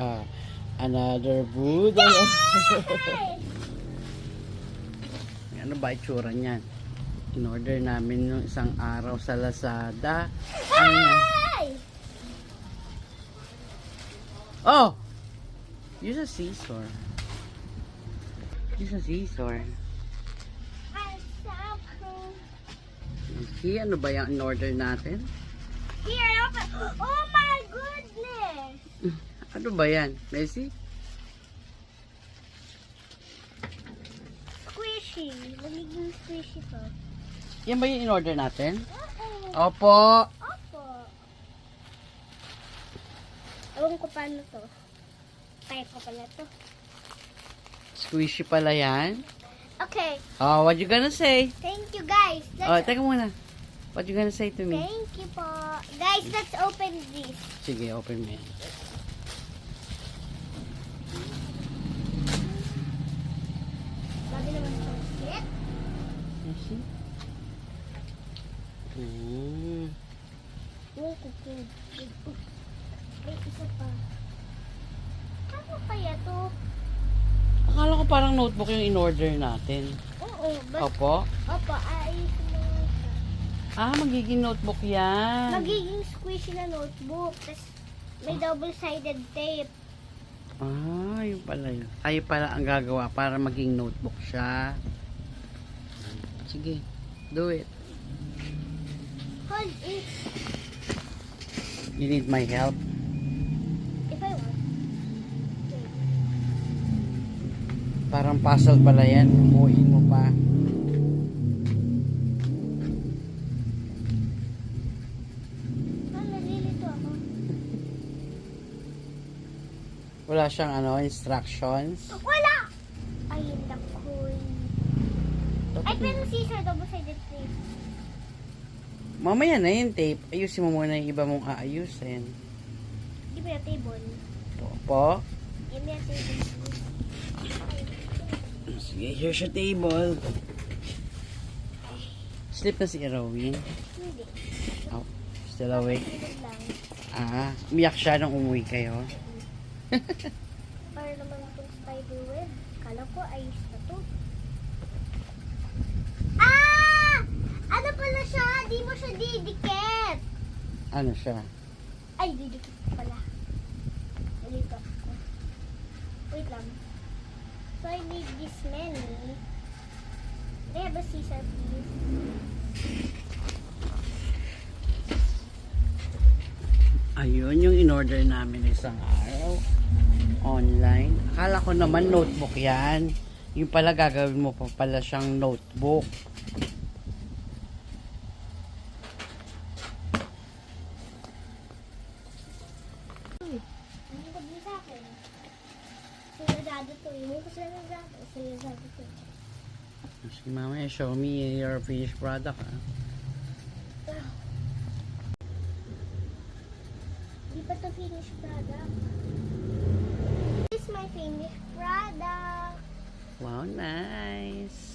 Ah, another food. Ano ba itsura niyan? In-order namin nung isang araw sa Lazada. Ano yan? Oh! Use a scissor. Use a scissor. Okay, ano ba yung in-order natin? Here, open. Oh my goodness! Ano ba yan? Messi? Squishy. Magiging squishy to. Yan ba yung in-order natin? Oo. Opo. Opo. Ewan ko paano to. Type ko pala to. Squishy pala yan. Okay. Oh, what you gonna say? Thank you guys. Oh, teka muna. What you gonna say to me? Thank you po. Guys, let's open this. Sige, open mo yan. Bago naman ito. Shit. Messi? Oh, kukid. May isa pa. Ano kaya to? Akala ko parang notebook yung in-order natin. Oo. Opo. Opo, ayusin mo nga siya. Ah, magiging notebook yan. Magiging squishy na notebook. Tapos may double-sided tape. Ah, yun pala yun. Ay pala ang gagawa para maging notebook siya. Sige, do it. Hold it. You need my help? If I want. Wait. Parang puzzle pala yan. Umuin mo pa. Ah, nalilito ako. Wala siyang ano, instructions. Wala! Ay, nakoy. Ay, pero scissor, double-sided tape. Mamaya na yung tape. Ayusin mo muna yung iba mong aayusin. Give me a table. Po? Give me a table. Sige, here's your table. Sleep na si Erwin. Hindi. Oh, still awake. Tulog lang. Ah, umiyak siya nung umuwi kayo. Para naman itong spider web. Kala ko ayos na to. Ah! Ano pala siya? Di mo siya didikit. Ano siya? Ay, didikit pala. Dito. Wait lang. So, I need this many. Can I have a scissor, please? Ayun yung in-order namin isang araw. Online. Akala ko naman notebook yan. Yung pala gagawin mo pa pala siyang notebook. Ang hangad mo sa akin. Sinagado to. Yung ko sinagado. Sinagado to. Sige mamaya, show me your finished product. Ah. Di pa to finished product. This is my finished product. Wow, nice.